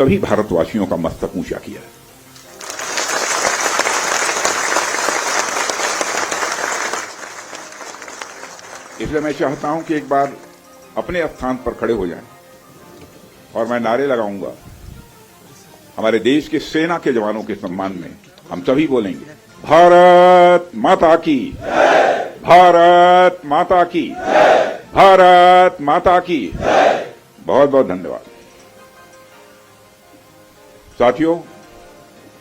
सभी भारतवासियों का मस्तक ऊंचा किया है। इसलिए मैं चाहता हूं कि एक बार अपने स्थान पर खड़े हो जाएं और मैं नारे लगाऊंगा। हमारे देश के सेना के जवानों के सम्मान में हम सभी बोलेंगे, भारत माता की, भारत माता की, भारत माता की। बहुत बहुत धन्यवाद। साथियों,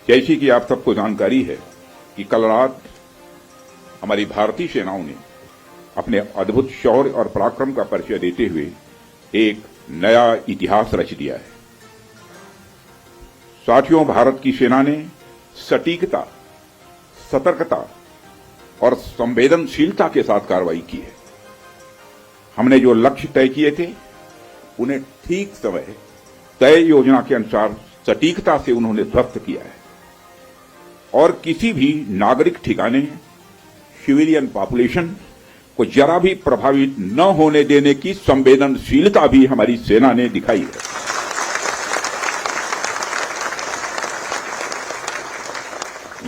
जैसी कि आप सबको जानकारी है कि कल रात हमारी भारतीय सेनाओं ने अपने अद्भुत शौर्य और पराक्रम का परिचय देते हुए एक नया इतिहास रच दिया है। साथियों, भारत की सेना ने सटीकता, सतर्कता और संवेदनशीलता के साथ कार्रवाई की है। हमने जो लक्ष्य तय किए थे उन्हें ठीक समय तय योजना के अनुसार सटीकता से उन्होंने ध्वस्त किया है और किसी भी नागरिक ठिकाने, सिविलियन पॉपुलेशन को जरा भी प्रभावित न होने देने की संवेदनशीलता भी हमारी सेना ने दिखाई है।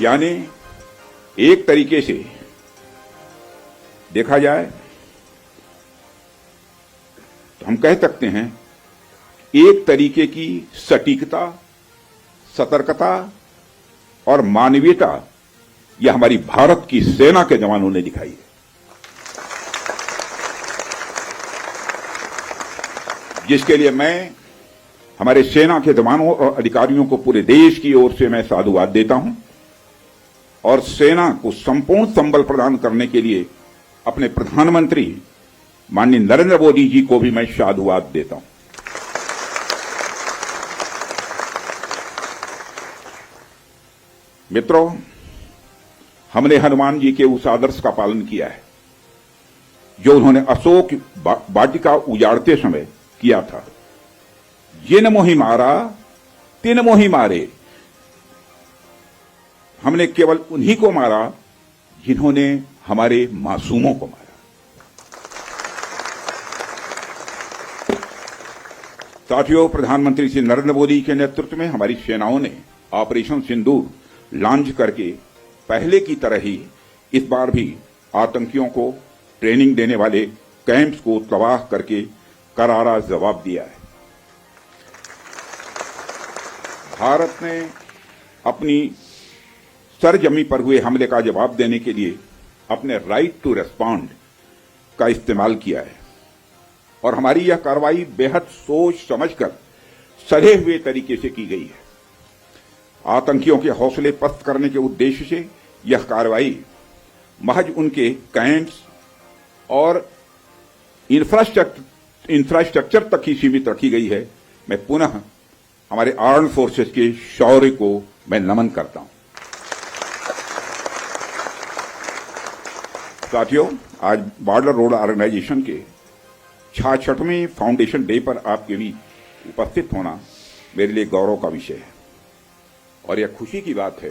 यानी एक तरीके से देखा जाए तो हम कह सकते हैं एक तरीके की सटीकता, सतर्कता और मानवीयता यह हमारी भारत की सेना के जवानों ने दिखाई है। जिसके लिए मैं हमारे सेना के जवानों और अधिकारियों को पूरे देश की ओर से मैं साधुवाद देता हूं और सेना को संपूर्ण संबल प्रदान करने के लिए अपने प्रधानमंत्री माननीय नरेंद्र मोदी जी को भी मैं साधुवाद देता हूं। मित्रों, हमने हनुमान जी के उस आदर्श का पालन किया है जो उन्होंने अशोक वाटिका उजाड़ते समय किया था, जिन मोहि मारा तिन मोहि मारे। हमने केवल उन्हीं को मारा जिन्होंने हमारे मासूमों को मारा। साथियों, प्रधानमंत्री श्री नरेंद्र मोदी के नेतृत्व में हमारी सेनाओं ने ऑपरेशन सिंदूर लॉन्च करके पहले की तरह ही इस बार भी आतंकियों को ट्रेनिंग देने वाले कैंप्स को तबाह करके करारा जवाब दिया है। भारत ने अपनी सरजमी पर हुए हमले का जवाब देने के लिए अपने राइट टू रेस्पॉन्ड का इस्तेमाल किया है और हमारी यह कार्रवाई बेहद सोच समझकर सधे हुए तरीके से की गई है। आतंकियों के हौसले पस्त करने के उद्देश्य से यह कार्रवाई महज उनके कैंप्स और इंफ्रास्ट्रक्चर तक ही सीमित रखी गई है। मैं पुनः हमारे आर्म्ड फोर्सेस के शौर्य को मैं नमन करता हूं। साथियों, आज बॉर्डर रोड ऑर्गेनाइजेशन के 66वें फाउंडेशन डे पर आपके बीच उपस्थित होना मेरे लिए गौरव का विषय है और यह खुशी की बात है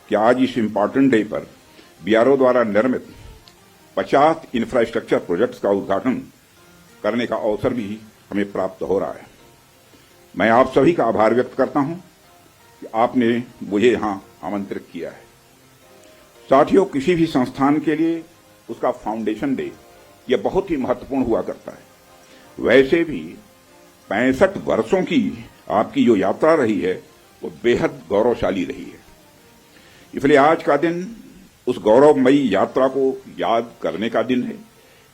कि आज इस इंपॉर्टेंट डे पर बीआरओ द्वारा निर्मित 50 इंफ्रास्ट्रक्चर प्रोजेक्ट्स का उद्घाटन करने का अवसर भी हमें प्राप्त हो रहा है। मैं आप सभी का आभार व्यक्त करता हूं कि आपने मुझे यहां आमंत्रित किया है। साथियों, किसी भी संस्थान के लिए उसका फाउंडेशन डे यह बहुत ही महत्वपूर्ण हुआ करता है। वैसे भी 65 वर्षों की आपकी जो यात्रा रही है वो बेहद गौरवशाली रही है। इसलिए आज का दिन उस गौरवमयी यात्रा को याद करने का दिन है।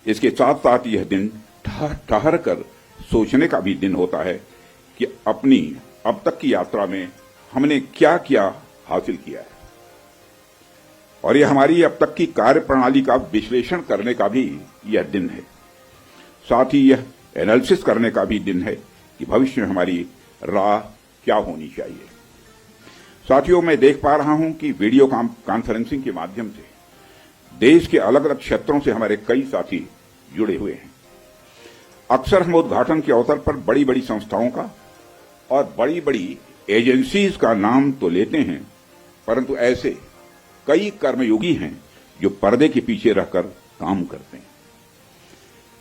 इसके साथ साथ यह दिन ठहर कर सोचने का भी दिन होता है कि अपनी अब तक की यात्रा में हमने क्या क्या हासिल किया है और यह हमारी अब तक की कार्य प्रणाली का विश्लेषण करने का भी यह दिन है। साथ ही यह एनालिसिस करने का भी दिन है कि भविष्य में हमारी राह क्या होनी चाहिए। साथियों, मैं देख पा रहा हूं कि वीडियो कॉन्फ्रेंसिंग के माध्यम से देश के अलग अलग क्षेत्रों से हमारे कई साथी जुड़े हुए हैं। अक्सर हम उद्घाटन के अवसर पर बड़ी बड़ी संस्थाओं का और बड़ी बड़ी एजेंसीज का नाम तो लेते हैं, परंतु ऐसे कई कर्मयोगी हैं जो पर्दे के पीछे रहकर काम करते हैं।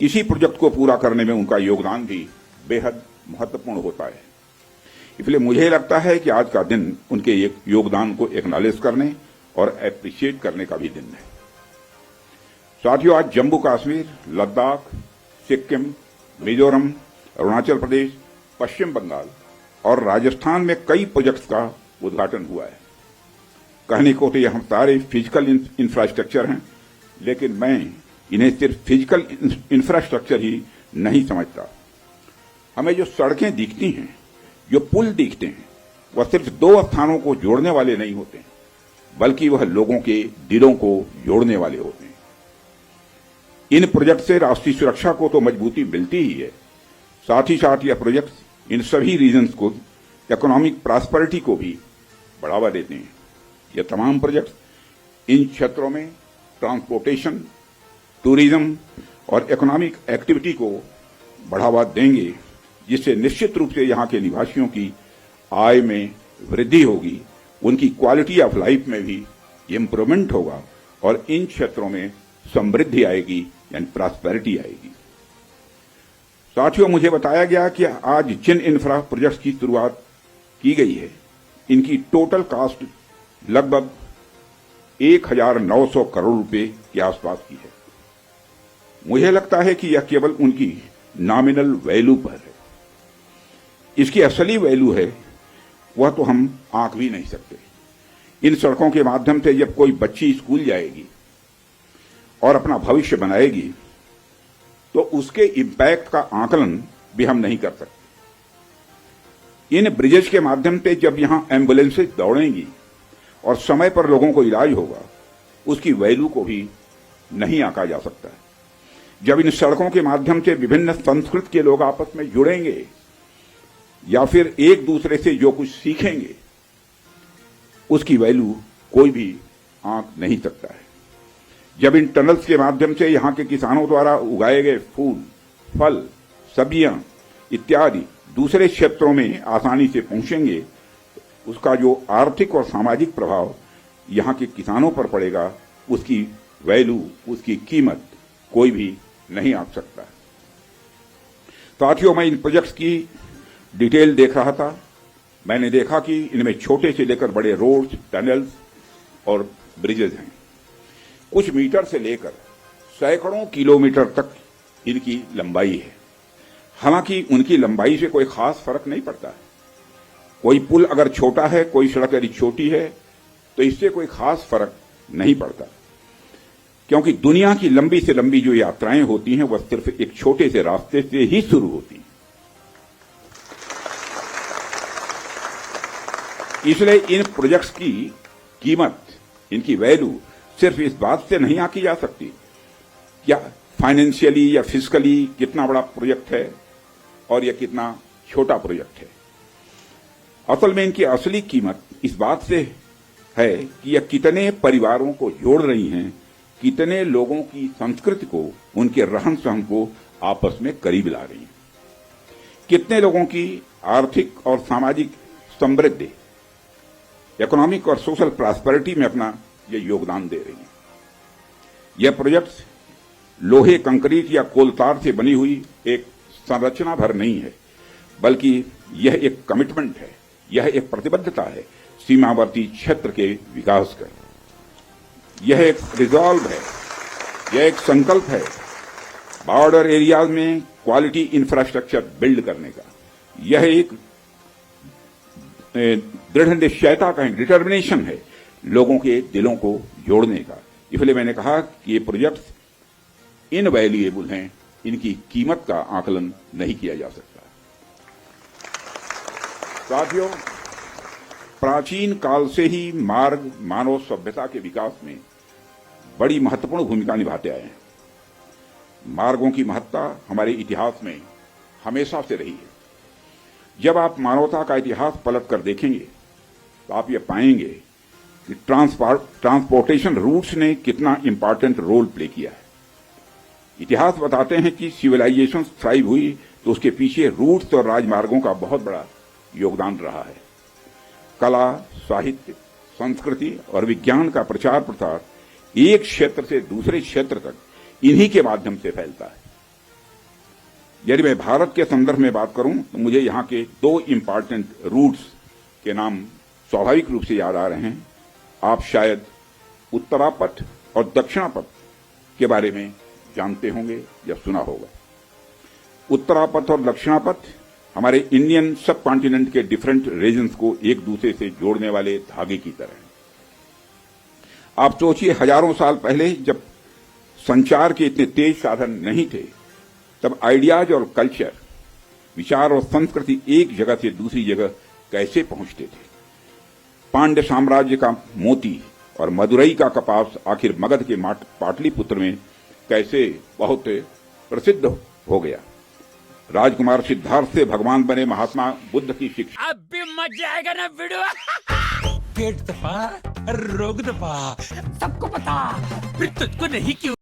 किसी प्रोजेक्ट को पूरा करने में उनका योगदान भी बेहद महत्वपूर्ण होता है। इसलिए मुझे लगता है कि आज का दिन उनके एक योगदान को एक्नॉलेज करने और एप्रिशिएट करने का भी दिन है। साथियों, आज जम्मू कश्मीर, लद्दाख, सिक्किम, मिजोरम, अरुणाचल प्रदेश, पश्चिम बंगाल और राजस्थान में कई प्रोजेक्ट्स का उद्घाटन हुआ है। कहने को तो ये हम सारे फिजिकल इंफ्रास्ट्रक्चर हैं, लेकिन मैं इन्हें सिर्फ फिजिकल इंफ्रास्ट्रक्चर ही नहीं समझता। हमें जो सड़कें दिखती हैं, जो पुल दिखते हैं, वह सिर्फ दो स्थानों को जोड़ने वाले नहीं होते, बल्कि वह लोगों के दिलों को जोड़ने वाले होते हैं। इन प्रोजेक्ट से राष्ट्रीय सुरक्षा को तो मजबूती मिलती ही है, साथ ही साथ यह प्रोजेक्ट इन सभी रीजन्स को इकोनॉमिक प्रॉस्पेरिटी को भी बढ़ावा देते हैं। ये तमाम प्रोजेक्ट इन क्षेत्रों में ट्रांसपोर्टेशन, टूरिज्म और इकोनॉमिक एक्टिविटी को बढ़ावा देंगे, जिससे निश्चित रूप से यहाँ के निवासियों की आय में वृद्धि होगी, उनकी क्वालिटी ऑफ लाइफ में भी इम्प्रूवमेंट होगा और इन क्षेत्रों में समृद्धि आएगी, यानी प्रॉस्पेरिटी आएगी। साथियों, मुझे बताया गया कि आज जिन इंफ्रा प्रोजेक्ट्स की शुरुआत की गई है, इनकी टोटल कॉस्ट लगभग 1900 करोड़ रुपए के आसपास की है। मुझे लगता है कि यह केवल उनकी नॉमिनल वैल्यू पर है। इसकी असली वैल्यू है वह तो हम आंक भी नहीं सकते। इन सड़कों के माध्यम से जब कोई बच्ची स्कूल जाएगी और अपना भविष्य बनाएगी, तो उसके इम्पैक्ट का आकलन भी हम नहीं कर सकते। इन ब्रिजेज के माध्यम से जब यहां एम्बुलेंसेज दौड़ेंगी और समय पर लोगों को इलाज होगा, उसकी वैल्यू को भी नहीं आंका जा सकता है। जब इन सड़कों के माध्यम से विभिन्न संस्कृति के लोग आपस में जुड़ेंगे या फिर एक दूसरे से जो कुछ सीखेंगे, उसकी वैल्यू कोई भी आंक नहीं सकता है। जब इन टनल्स के माध्यम से यहां के किसानों द्वारा उगाए गए फूल, फल, सब्जियां इत्यादि दूसरे क्षेत्रों में आसानी से पहुंचेंगे, उसका जो आर्थिक और सामाजिक प्रभाव यहां के किसानों पर पड़ेगा, उसकी वैल्यू, उसकी कीमत कोई भी नहीं आंक सकता। साथियों, मैं इन प्रोजेक्ट्स की डिटेल देख रहा था। मैंने देखा कि इनमें छोटे से लेकर बड़े रोड्स, टनल्स और ब्रिजेज हैं। कुछ मीटर से लेकर सैकड़ों किलोमीटर तक इनकी लंबाई है। हालांकि उनकी लंबाई से कोई खास फर्क नहीं पड़ता है। कोई पुल अगर छोटा है, कोई सड़क यदि छोटी है, तो इससे कोई खास फर्क नहीं पड़ता, क्योंकि दुनिया की लंबी से लंबी जो यात्राएं होती हैं, वह सिर्फ एक छोटे से रास्ते से ही शुरू होती हैं। इसलिए इन प्रोजेक्ट्स की कीमत, इनकी वैल्यू सिर्फ इस बात से नहीं आंकी जा सकती या फाइनेंशियली या फिजिकली कितना बड़ा प्रोजेक्ट है और यह कितना छोटा प्रोजेक्ट है। असल में इनकी असली कीमत इस बात से है कि यह कितने परिवारों को जोड़ रही हैं, कितने लोगों की संस्कृति को, उनके रहन सहन को आपस में करीब ला रही हैं, कितने लोगों की आर्थिक और सामाजिक समृद्धि, इकोनॉमिक और सोशल प्रॉस्पेरिटी में अपना ये योगदान दे रही हैं। यह प्रोजेक्ट्स लोहे, कंक्रीट या कोलतार से बनी हुई एक संरचना भर नहीं है, बल्कि यह एक कमिटमेंट है, यह एक प्रतिबद्धता है सीमावर्ती क्षेत्र के विकास का। यह एक रिजॉल्व है, यह एक संकल्प है बॉर्डर एरियाज में क्वालिटी इंफ्रास्ट्रक्चर बिल्ड करने का। यह एक दृढ़ निश्चयता का डिटर्मिनेशन है लोगों के दिलों को जोड़ने का। इसलिए मैंने कहा कि ये प्रोजेक्ट्स इनवैल्यूएबल हैं, इनकी कीमत का आकलन नहीं किया जा सकता। साथियों, प्राचीन काल से ही मार्ग मानव सभ्यता के विकास में बड़ी महत्वपूर्ण भूमिका निभाते आए हैं। मार्गों की महत्ता हमारे इतिहास में हमेशा से रही है। जब आप मानवता का इतिहास पलट कर देखेंगे तो आप ये पाएंगे कि ट्रांसपोर्टेशन रूट्स ने कितना इंपॉर्टेंट रोल प्ले किया है। इतिहास बताते हैं कि सिविलाइजेशन थ्राइव हुई तो उसके पीछे रूट्स और राजमार्गों का बहुत बड़ा योगदान रहा है। कला, साहित्य, संस्कृति और विज्ञान का प्रचार प्रसार एक क्षेत्र से दूसरे क्षेत्र तक इन्हीं के माध्यम से फैलता है। यदि मैं भारत के संदर्भ में बात करूं तो मुझे यहां के दो इंपॉर्टेंट रूट्स के नाम स्वाभाविक रूप से याद आ रहे हैं। आप शायद उत्तरापथ और दक्षिणापथ के बारे में जानते होंगे या सुना होगा। उत्तरापथ और दक्षिणापथ हमारे इंडियन सब कॉन्टिनेंट के डिफरेंट रीजन्स को एक दूसरे से जोड़ने वाले धागे की तरह हैं। आप सोचिए, हजारों साल पहले जब संचार के इतने तेज साधन नहीं थे, तब आइडियाज और कल्चर, विचार और संस्कृति एक जगह से दूसरी जगह कैसे पहुंचते थे। पांड्य साम्राज्य का मोती और मदुरई का कपास आखिर मगध के पाटलिपुत्र में कैसे बहुत प्रसिद्ध हो गया। राजकुमार सिद्धार्थ से भगवान बने महात्मा बुद्ध की शिक्षा। अब भी मजा आएगा ना वीडियो। पेट दबा, रोग दबा, सबको पता, फिर तुझको नहीं क्यों।